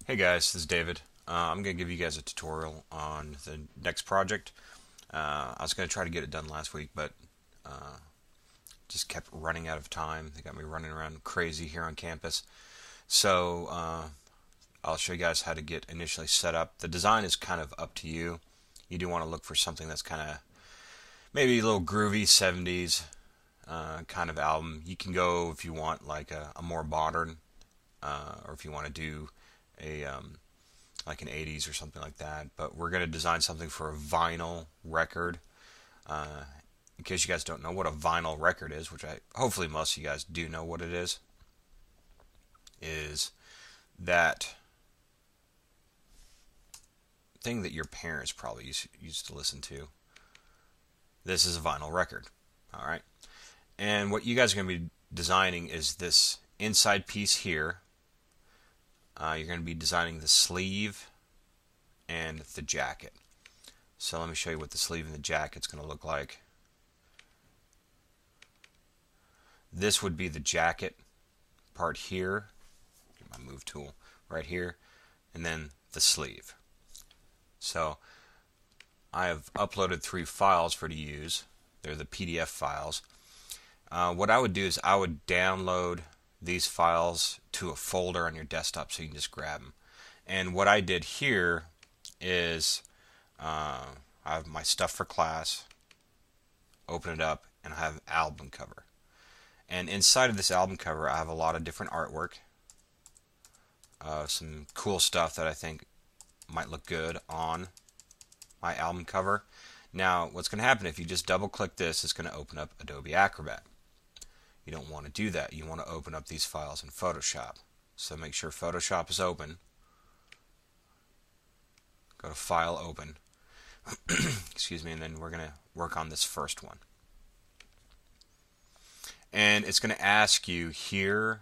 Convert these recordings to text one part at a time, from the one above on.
Hey guys, this is David. I'm going to give you guys a tutorial on the next project. I was going to try to get it done last week, but just kept running out of time. They got me running around crazy here on campus. So I'll show you guys how to get initially set up. The design is kind of up to you. You do want to look for something that's kind of maybe a little groovy 70s kind of album. You can go if you want like a more modern, or if you want to do a like an 80s or something like that. But we're going to design something for a vinyl record. In case you guys don't know what a vinyl record is, which I hopefully most of you guys do know what it is that thing that your parents probably used to listen to. This is a vinyl record. All right. And what you guys are going to be designing is this inside piece here. You're going to be designing the sleeve and the jacket. So let me show you what the sleeve and the jacket's going to look like. This would be the jacket part here. Get my move tool right here. And then the sleeve. So I have uploaded 3 files for you to use. They're the PDF files. What I would do is I would download these files to a folder on your desktop so you can just grab them. And what I did here is I have my stuff for class, open it up, and I have album cover. And inside of this album cover I have a lot of different artwork, some cool stuff that I think might look good on my album cover. Now what's going to happen if you just double click this, it's going to open up Adobe Acrobat. You don't want to do that. You want to open up these files in Photoshop. So make sure Photoshop is open. Go to File, Open. Excuse me, and then we're going to work on this first one. And it's going to ask you here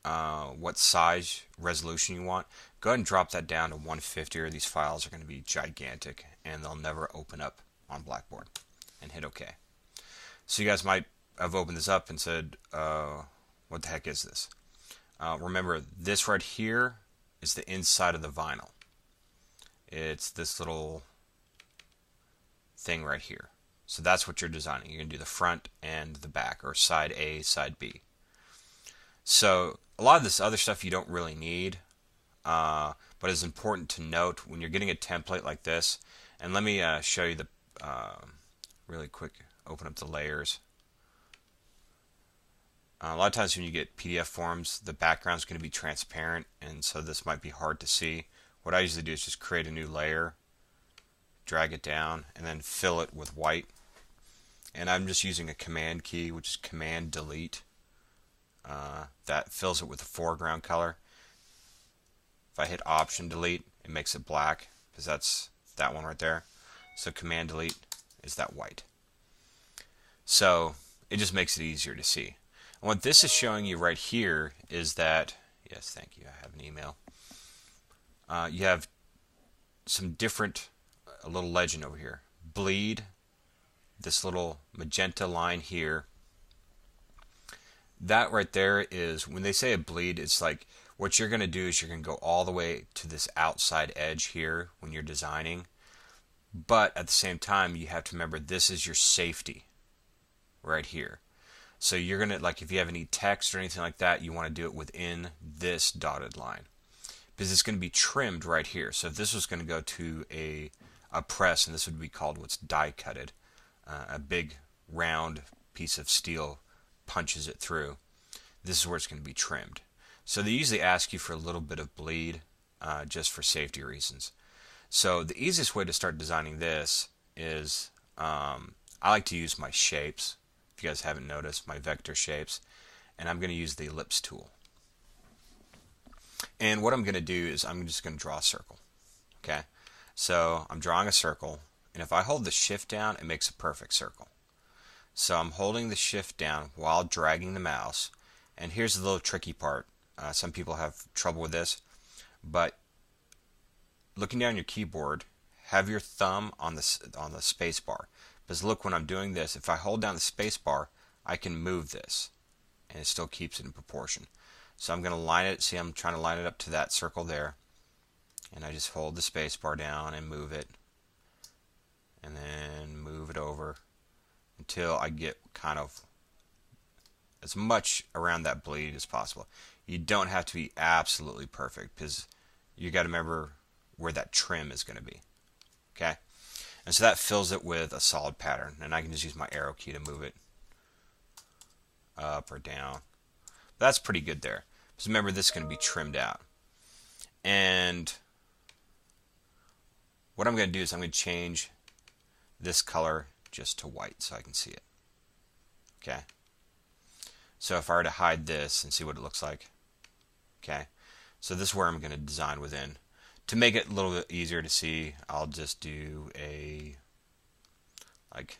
what size resolution you want. Go ahead and drop that down to 150, or these files are going to be gigantic and they'll never open up on Blackboard. And hit OK. So you guys might have opened this up and said, what the heck is this? Remember, this right here is the inside of the vinyl. It's this little thing right here. So that's what you're designing. You're going to do the front and the back, or side A, side B. So a lot of this other stuff you don't really need, but it's important to note when you're getting a template like this. And let me show you the really quick, open up the layers. A lot of times when you get PDF forms, the background is going to be transparent, and so this might be hard to see. What I usually do is just create a new layer, drag it down, and then fill it with white. And I'm just using a command key, which is Command Delete. That fills it with a foreground color. If I hit Option Delete, it makes it black, because that's that one right there. So Command Delete is that white. So it just makes it easier to see. And what this is showing you right here is that, yes, thank you, I have an email. You have some different, a little legend over here. Bleed, this little magenta line here. That right there is, when they say a bleed, it's like what you're going to do is you're going to go all the way to this outside edge here when you're designing. But at the same time, you have to remember this is your safety right here. So you're going to, like if you have any text or anything like that, you want to do it within this dotted line. Because it's going to be trimmed right here. So if this was going to go to a press, and this would be called what's die cutted, a big round piece of steel punches it through, this is where it's going to be trimmed. So they usually ask you for a little bit of bleed, just for safety reasons. So the easiest way to start designing this is, I like to use my shapes. If you guys haven't noticed, my vector shapes, and I'm going to use the ellipse tool. And what I'm going to do is I'm just going to draw a circle. Okay, so I'm drawing a circle, and if I hold the shift down, it makes a perfect circle. So I'm holding the shift down while dragging the mouse, and here's the little tricky part. Some people have trouble with this, but looking down your keyboard, have your thumb on the space bar. Because look, when I'm doing this, if I hold down the space bar, I can move this, and it still keeps it in proportion. So I'm going to line it. See, I'm trying to line it up to that circle there. and I just hold the space bar down and move it, and then move it over until I get kind of as much around that bleed as possible. You don't have to be absolutely perfect because you got to remember where that trim is going to be. Okay? And so that fills it with a solid pattern, and I can just use my arrow key to move it up or down. But that's pretty good there. Because remember, this is going to be trimmed out. And what I'm going to do is I'm going to change this color just to white so I can see it. Okay? So if I were to hide this and see what it looks like. Okay? So this is where I'm going to design within. To make it a little bit easier to see, I'll just do a like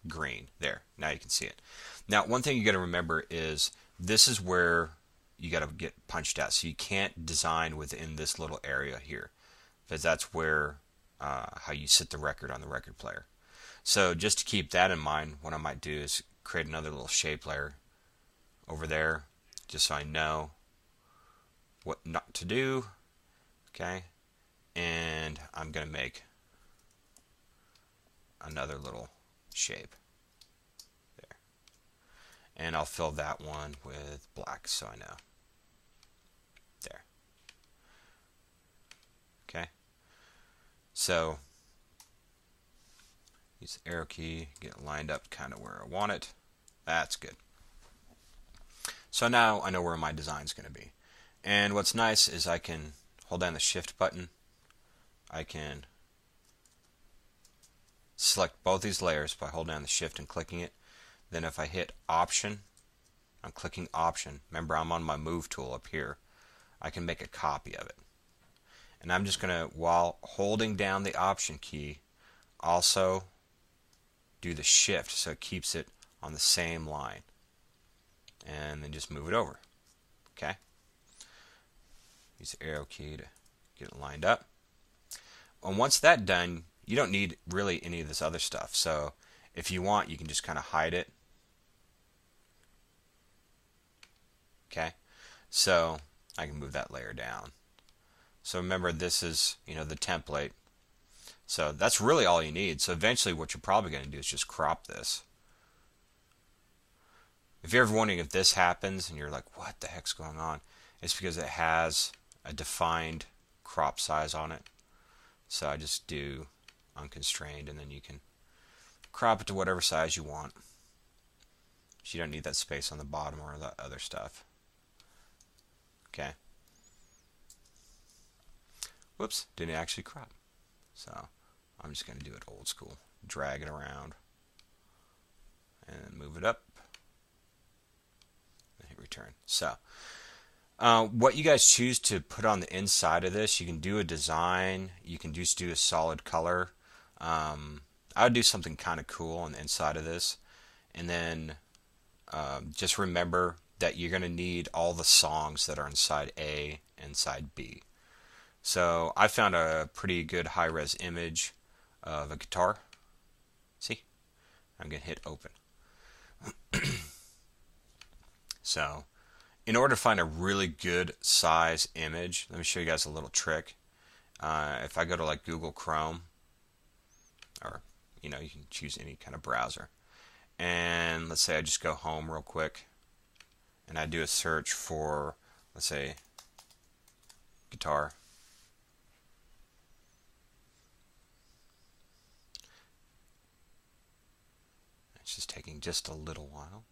green. There. Now you can see it. Now, one thing you got to remember is this is where you got to get punched out. So you can't design within this little area here, because that's where how you set the record on the record player. So just to keep that in mind, what I might do is create another little shape layer over there, just so I know what not to do. Okay, and I'm going to make another little shape there, and I'll fill that one with black so I know. There. Okay, so use the arrow key, get it lined up kind of where I want it. That's good. So now I know where my design is going to be. And what's nice is I can hold down the shift button. I can select both these layers by holding down the shift and clicking it. Then if I hit option, I'm clicking option. Remember, I'm on my move tool up here. I can make a copy of it. And I'm just going to, while holding down the option key, also do the shift so it keeps it on the same line. And then just move it over. Okay? Use the arrow key to get it lined up. And once that's done, you don't need really any of this other stuff. So if you want, you can just kind of hide it. Okay? So I can move that layer down. So remember, this is, the template. So that's really all you need. So eventually what you're probably going to do is just crop this. If you're ever wondering if this happens and you're like, what the heck's going on? It's because it has a defined crop size on it. So I just do unconstrained, and then you can crop it to whatever size you want. So you don't need that space on the bottom or that other stuff. Okay. Whoops, didn't actually crop. So I'm just going to do it old school. Drag it around and move it up. And hit return. So what you guys choose to put on the inside of this, you can do a design, you can just do a solid color. I would do something kind of cool on the inside of this. And then just remember that you're going to need all the songs that are inside A and side B. So I found a pretty good high-res image of a guitar. See? I'm going to hit open. So in order to find a really good size image, let me show you guys a little trick. If I go to like Google Chrome, or you can choose any kind of browser, and let's say I just go home real quick and I do a search for, let's say, guitar. It's just taking just a little while.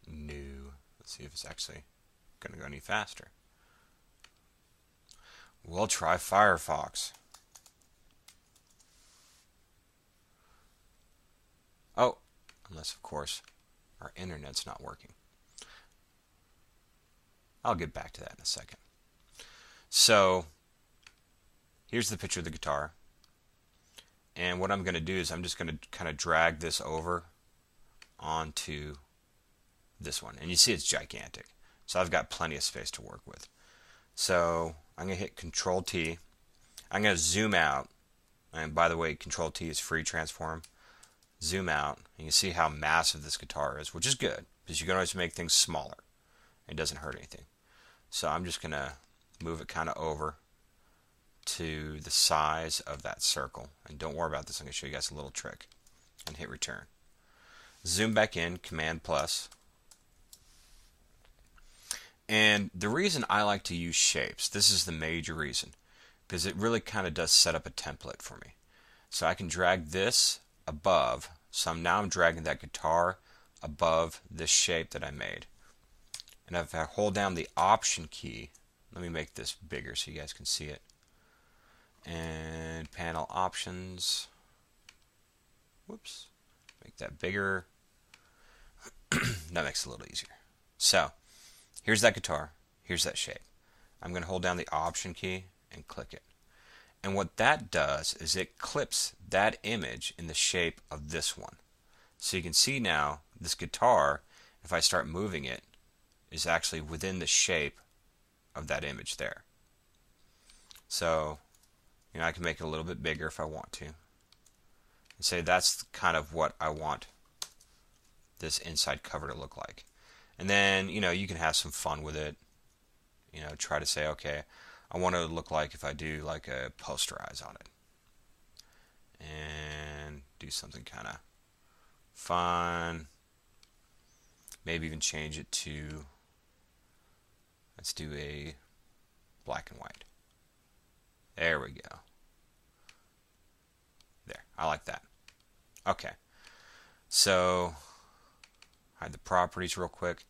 New. Let's see if it's actually going to go any faster. We'll try Firefox. Oh, unless of course our internet's not working. I'll get back to that in a second. So here's the picture of the guitar. And what I'm going to do is I'm just going to kind of drag this over onto this one. And you see it's gigantic. So I've got plenty of space to work with. So I'm going to hit Control T. I'm going to zoom out. And by the way, Control T is free transform. Zoom out. And you can see how massive this guitar is, which is good because you can always make things smaller. It doesn't hurt anything. So I'm just going to move it kind of over to the size of that circle. And don't worry about this. I'm going to show you guys a little trick. And hit return. Zoom back in, Command plus. And the reason I like to use shapes, this is the major reason, because it really kind of does set up a template for me. So I can drag this above. So now I'm dragging that guitar above this shape that I made. And if I hold down the Option key, let me make this bigger so you guys can see it. And panel options. Whoops. Make that bigger. That makes it a little easier. So, here's that guitar. Here's that shape. I'm going to hold down the Option key and click it. And what that does is it clips that image in the shape of this one. So you can see now this guitar, if I start moving it, is actually within the shape of that image there. So, I can make it a little bit bigger if I want to. And say that's kind of what I want this inside cover to look like. And then, you can have some fun with it. Try to say, okay, I want it to look like if I do like a posterize on it. And do something kind of fun. Maybe even change it to, let's do a black and white. There we go. There, I like that. Okay, so hide the properties real quick.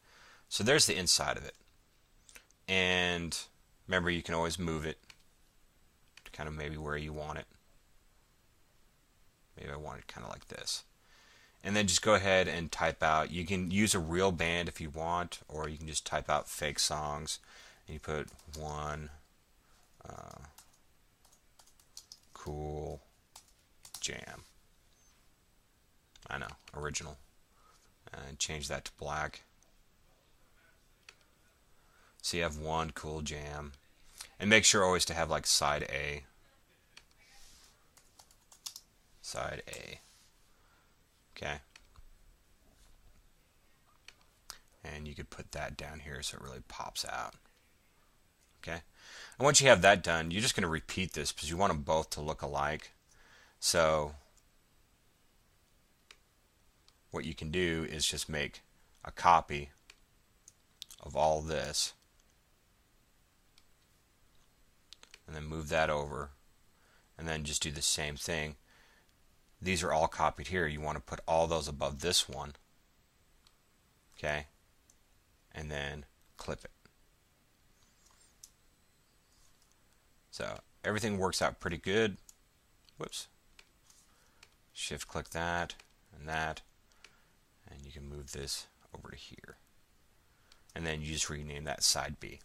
So there's the inside of it. And remember, you can always move it to kind of maybe where you want it. Maybe I want it kind of like this. And then just go ahead and type out. You can use a real band if you want, or you can just type out fake songs. And you put one cool jam. I know, original. And change that to black. So you have one cool jam. And make sure always to have like side A. Side A. Okay. And you could put that down here so it really pops out. Okay. And once you have that done, you're just going to repeat this because you want them both to look alike. So what you can do is just make a copy of all this and then move that over and then just do the same thing. These are all copied here. You want to put all those above this one. Okay. And then clip it. So everything works out pretty good. Whoops. Shift click that and that. And you can move this over to here. And then you just rename that side B.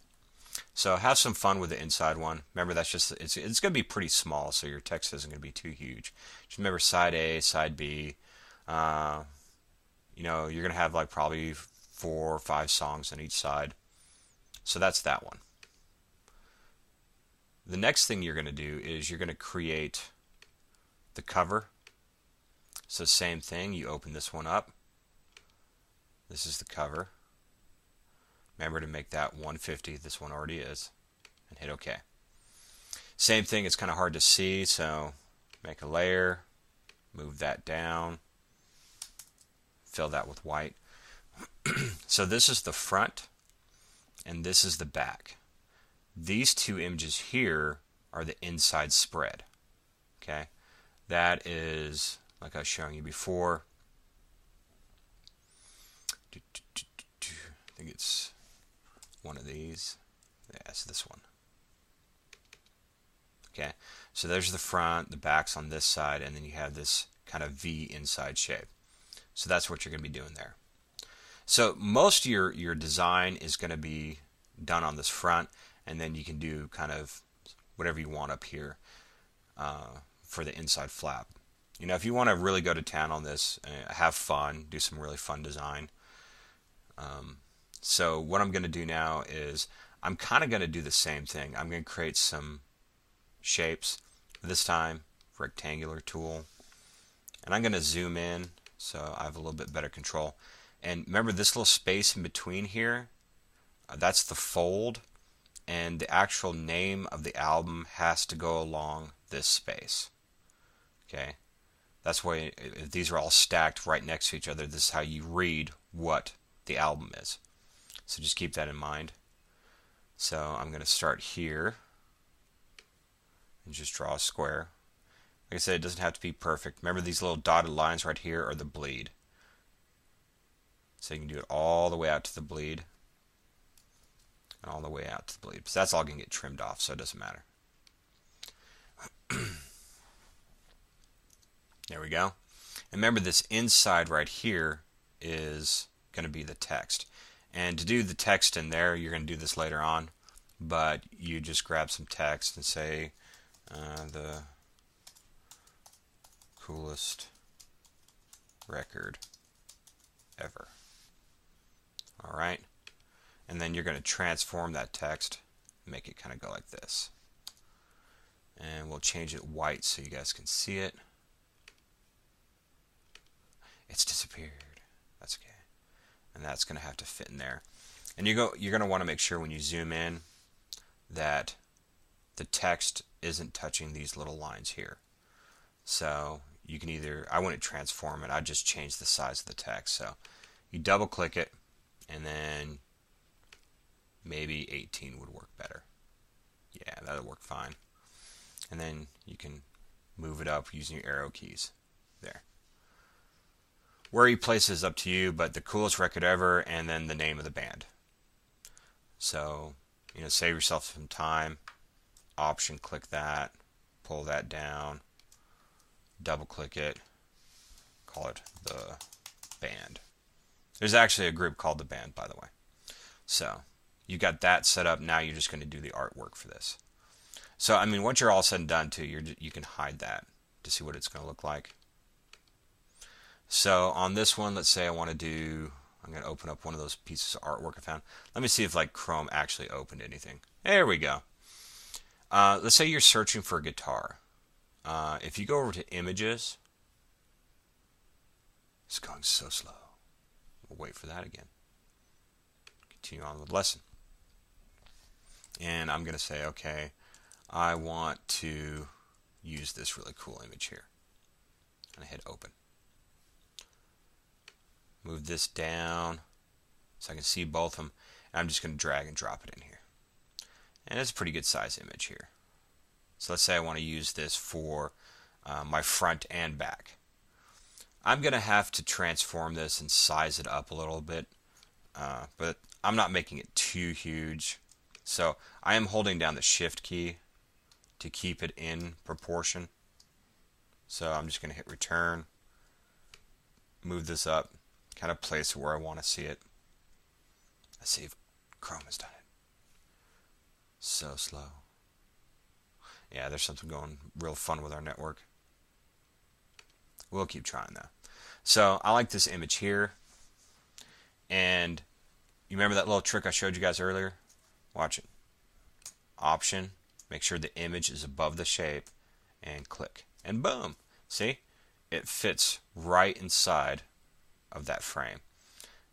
So have some fun with the inside one. Remember, that's just it's going to be pretty small, so your text isn't going to be too huge. Just remember side A, side B. You're going to have like probably 4 or 5 songs on each side. So that's that one. The next thing you're going to do is you're going to create the cover. So same thing, you open this one up. This is the cover. Remember to make that 150. This one already is. And hit OK. Same thing, it's kind of hard to see, so make a layer. Move that down. Fill that with white. So this is the front and this is the back. These two images here are the inside spread. Okay? That is, like I was showing you before, I think it's one of these. Yeah, it's this one. Okay, so there's the front, the back's on this side, and then you have this kind of V inside shape. So that's what you're going to be doing there. So most of your design is going to be done on this front, and then you can do kind of whatever you want up here for the inside flap. If you want to really go to town on this, have fun, do some really fun design. So what I'm going to do now is I'm kind of going to do the same thing. I'm going to create some shapes, this time rectangular tool, and I'm going to zoom in so I have a little bit better control. And remember this little space in between here, that's the fold, and the actual name of the album has to go along this space. Okay, that's why if these are all stacked right next to each other, this is how you read what the album is. So just keep that in mind. So I'm going to start here and just draw a square. Like I said, it doesn't have to be perfect. Remember these little dotted lines right here are the bleed. So you can do it all the way out to the bleed and all the way out to the bleed. So that's all going to get trimmed off, so it doesn't matter. There we go. And remember this inside right here is going to be the text. And to do the text in there, you're going to do this later on, but you just grab some text and say the coolest record ever. All right. And then you're going to transform that text, make it kind of go like this. And we'll change it white so you guys can see it. It's disappeared. That's okay. And that's going to have to fit in there. And you're going to want to make sure when you zoom in that the text isn't touching these little lines here. So you can either, I wouldn't transform it, I just change the size of the text. So you double click it, and then maybe 18 would work better. Yeah, that'll work fine. And then you can move it up using your arrow keys there. Where you place it is up to you, but the coolest record ever, and then the name of the band. So, save yourself some time. Option click that, pull that down, double click it, call it the band. There's actually a group called the band, by the way. So, you got that set up. Now you're just going to do the artwork for this. So, once you're all said and done, too, you can hide that to see what it's going to look like. So on this one, let's say I'm going to open up one of those pieces of artwork I found. Let me see if Chrome actually opened anything. There we go. Let's say you're searching for a guitar. If you go over to images, it's going so slow. We'll wait for that again. Continue on with the lesson. And I'm going to say, okay, I want to use this really cool image here. And I hit open. Move this down so I can see both of them. And I'm just going to drag and drop it in here. And it's a pretty good size image here. So let's say I want to use this for my front and back. I'm going to have to transform this and size it up a little bit. But I'm not making it too huge. So I am holding down the shift key to keep it in proportion. So I'm just going to hit return. Move this up. Kind of place it where I want to see it. Let's see if Chrome has done it. So slow. Yeah, there's something going real fun with our network. We'll keep trying though. So I like this image here. And you remember that little trick I showed you guys earlier? Watch it. Option. Make sure the image is above the shape. And click. And boom. See? It fits right inside of that frame.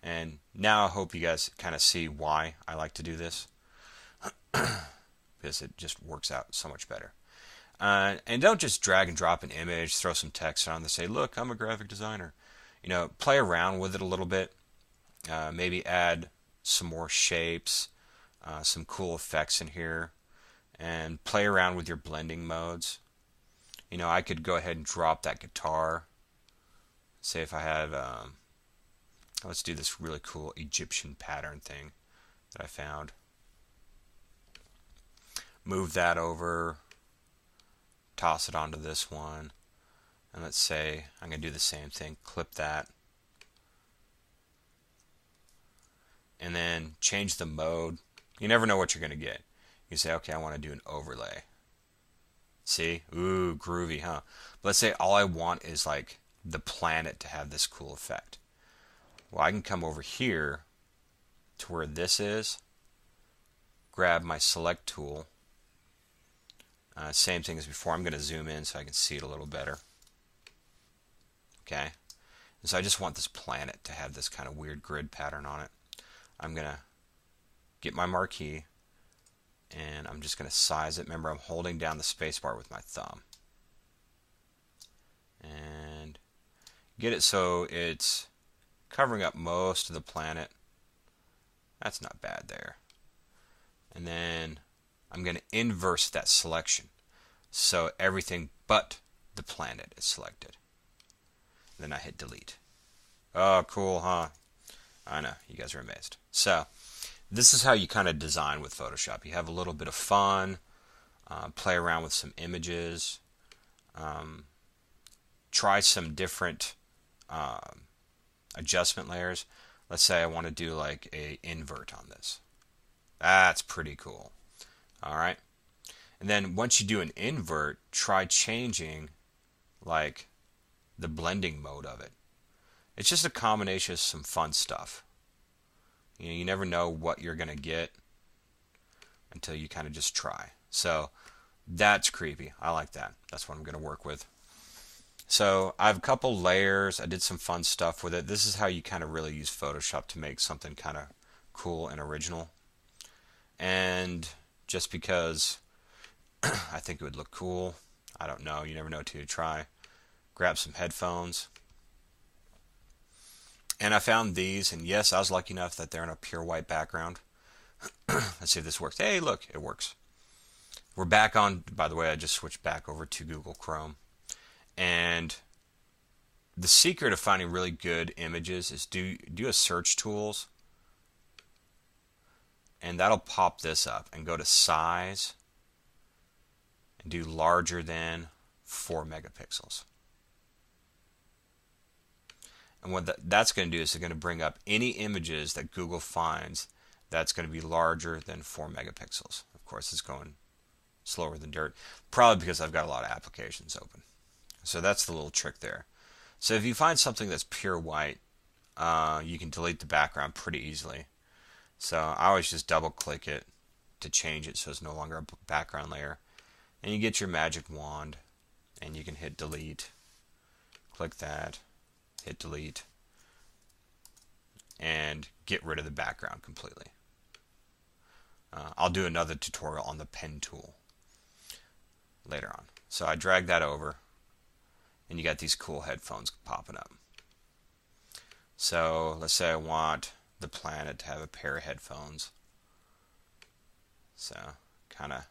And now I hope you guys kind of see why I like to do this. Because it just works out so much better. And don't just drag and drop an image, throw some text on to say, look, I'm a graphic designer. Play around with it a little bit. Maybe add some more shapes, some cool effects in here, and play around with your blending modes. I could go ahead and drop that guitar. Say if I have, let's do this really cool Egyptian pattern thing that I found. Move that over, toss it onto this one, and let's say I'm going to do the same thing, clip that, and then change the mode. You never know what you're going to get. You say, okay, I want to do an overlay. See? Ooh, groovy, huh? But let's say all I want is the planet to have this cool effect. Well, I can come over here to where this is, grab my select tool. Same thing as before. I'm going to zoom in so I can see it a little better. Okay. And so I just want this planet to have this kind of weird grid pattern on it. I'm going to get my marquee and I'm just going to size it. Remember, I'm holding down the spacebar with my thumb. And get it so it's covering up most of the planet. That's not bad there. And then I'm going to inverse that selection so everything but the planet is selected. Then I hit delete. Oh, cool, huh? I know, you guys are amazed. So this is how you kind of design with Photoshop. You have a little bit of fun, play around with some images, try some different adjustment layers. Let's say I want to do like a invert on this. That's pretty cool. Alright. And then once you do an invert, try changing like the blending mode of it. It's just a combination of some fun stuff. You know, you never know what you're going to get until you kind of just try. So that's creepy. I like that. That's what I'm going to work with. So I have a couple layers. I did some fun stuff with it. This is how you kind of really use Photoshop to make something kind of cool and original. And just because I think it would look cool, I don't know. You never know till you try. Grab some headphones. And I found these, and yes, I was lucky enough that they're in a pure white background. Let's see if this works. Hey, look, it works. We're back on, by the way, I just switched back over to Google Chrome. And the secret of finding really good images is do a search tools, and that'll pop this up, and go to size, and do larger than 4 megapixels. And what that's going to do is it's going to bring up any images that Google finds that's going to be larger than 4 megapixels. Of course, it's going slower than dirt, probably because I've got a lot of applications open. So that's the little trick there. So if you find something that's pure white, you can delete the background pretty easily. So I always just double click it to change it so it's no longer a background layer. And you get your magic wand and you can hit delete. Click that. Hit delete, and get rid of the background completely. I'll do another tutorial on the pen tool later on. So I drag that over, and you got these cool headphones popping up. So let's say I want the planet to have a pair of headphones. So kind of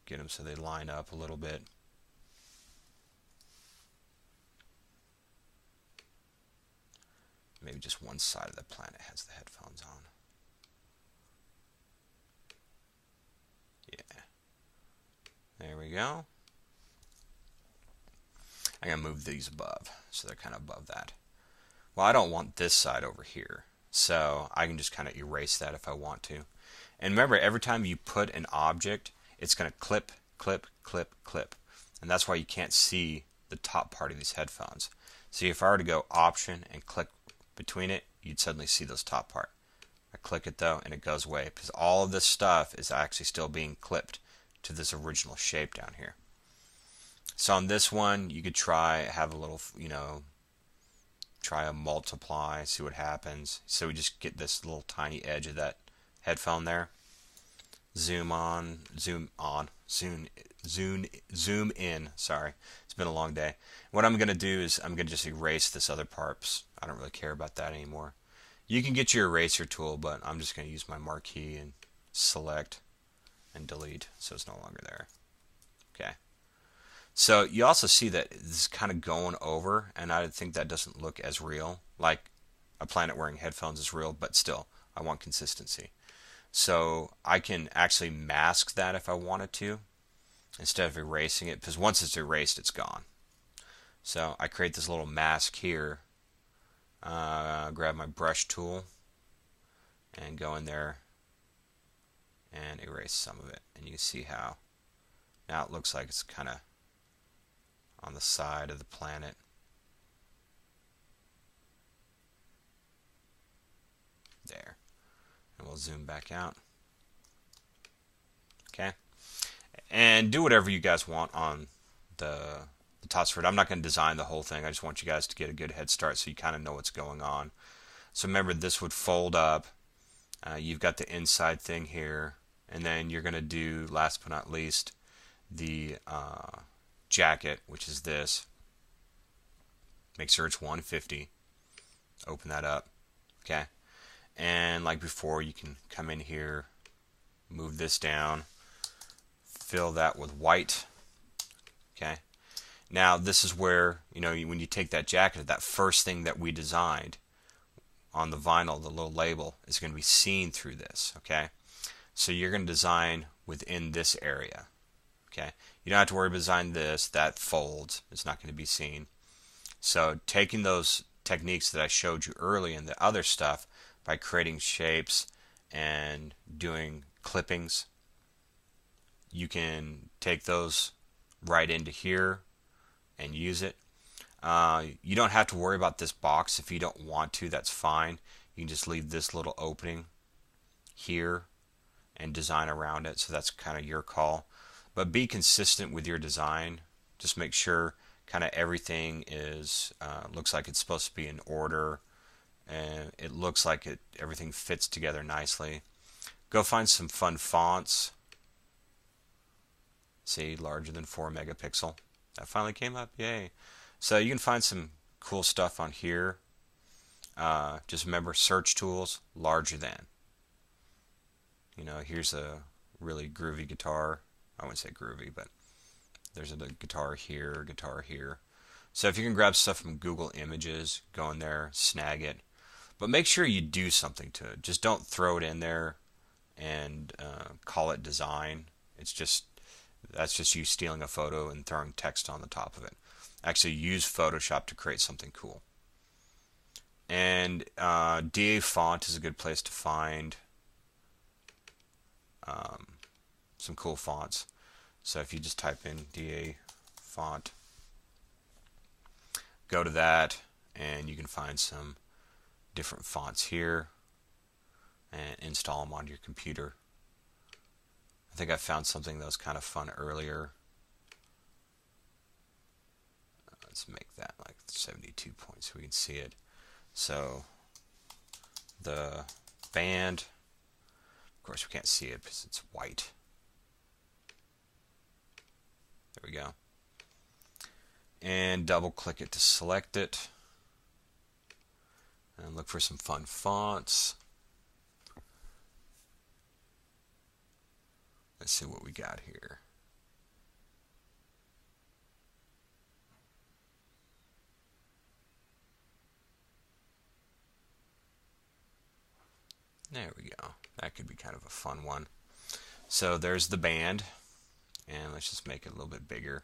get them so they line up a little bit. Maybe just one side of the planet has the headphones on. Yeah. There we go. I'm going to move these above, so they're kind of above that. Well, I don't want this side over here, so I can just kind of erase that if I want to. And remember, every time you put an object, it's going to clip, clip, clip, clip. And that's why you can't see the top part of these headphones. So if I were to go Option and click between it, you'd suddenly see those top part. I click it though and it goes away because all of this stuff is actually still being clipped to this original shape down here. So on this one you could have a little, try a multiply, see what happens. So we just get this little tiny edge of that headphone there. Zoom in. Sorry, it's been a long day. What I'm going to do is I'm going to just erase this other part. I don't really care about that anymore. You can get your eraser tool, but I'm just going to use my marquee and select and delete so it's no longer there. Okay. So you also see that this is kind of going over, and I think that doesn't look as real. Like a planet wearing headphones is real, but still, I want consistency. So I can actually mask that if I wanted to, instead of erasing it, because once it's erased, it's gone. So I create this little mask here, grab my brush tool, and go in there and erase some of it. And you can see how now it looks like it's kind of on the side of the planet. There. And we'll zoom back out. Okay. And do whatever you guys want on the top spread. I'm not going to design the whole thing. I just want you guys to get a good head start so you kind of know what's going on. So remember, this would fold up. You've got the inside thing here. And then you're going to do, last but not least, the jacket, which is this. Make sure it's 150. Open that up. Okay. And like before, you can come in here, move this down, fill that with white. Okay. Now this is where, when you take that jacket, that first thing that we designed on the vinyl, the little label, is going to be seen through this. Okay. So you're going to design within this area. Okay. You don't have to worry about designing this. That folds. It's not going to be seen. So taking those techniques that I showed you early in the other stuff by creating shapes and doing clippings, you can take those right into here and use it. You don't have to worry about this box. If you don't want to, that's fine. You can just leave this little opening here and design around it. So that's kind of your call. But be consistent with your design. Just make sure kind of everything is looks like it's supposed to be in order, and it looks like everything fits together nicely. Go find some fun fonts. See, larger than 4 megapixel. That finally came up. Yay. So you can find some cool stuff on here. Just remember, search tools, larger than. Here's a really groovy guitar. I wouldn't say groovy, but there's a guitar here, guitar here. So if you can grab stuff from Google Images, go in there, snag it. But make sure you do something to it. Just don't throw it in there and call it design. That's just you stealing a photo and throwing text on the top of it. Actually use Photoshop to create something cool. And DA font is a good place to find some cool fonts. So if you just type in DA font, go to that, and you can find some different fonts here and install them on your computer. I think I found something that was kind of fun earlier. Let's make that like 72 points so we can see it. So the band, of course we can't see it because it's white. There we go. And double click it to select it. And look for some fun fonts. Let's see what we got here. There we go. That could be kind of a fun one. So there's the band. And let's just make it a little bit bigger.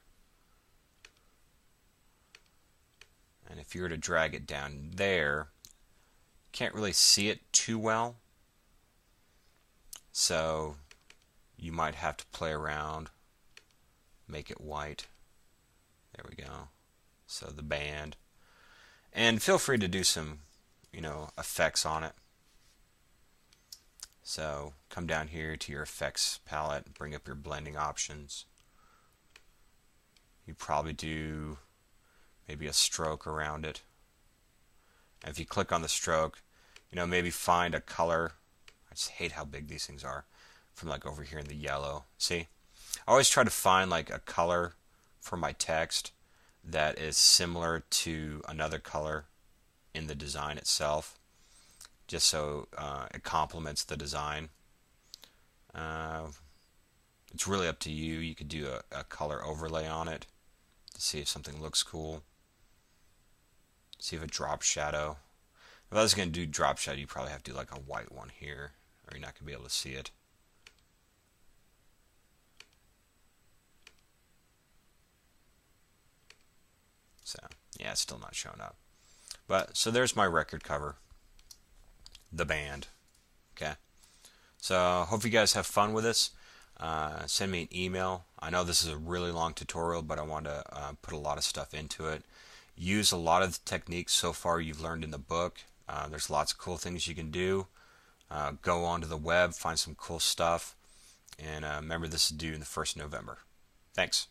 And if you were to drag it down there, can't really see it too well. So you might have to play around, make it white. There we go. So the band. And feel free to do some, effects on it. So come down here to your effects palette, bring up your blending options. You probably do maybe a stroke around it. And if you click on the stroke, maybe find a color. I just hate how big these things are. From like over here in the yellow. See? I always try to find like a color for my text that is similar to another color in the design itself, just so it complements the design. It's really up to you. You could do a color overlay on it to see if something looks cool. See if it drops shadow. If I was going to do drop shadow, you probably have to do like a white one here, or you're not going to be able to see it. So, yeah, it's still not showing up. But, so there's my record cover. The band. Okay. So, hope you guys have fun with this. Send me an email. I know this is a really long tutorial, but I want to put a lot of stuff into it. Use a lot of the techniques so far you've learned in the book. There's lots of cool things you can do. Go onto the web, find some cool stuff, and remember this is due in the 1st of November. Thanks.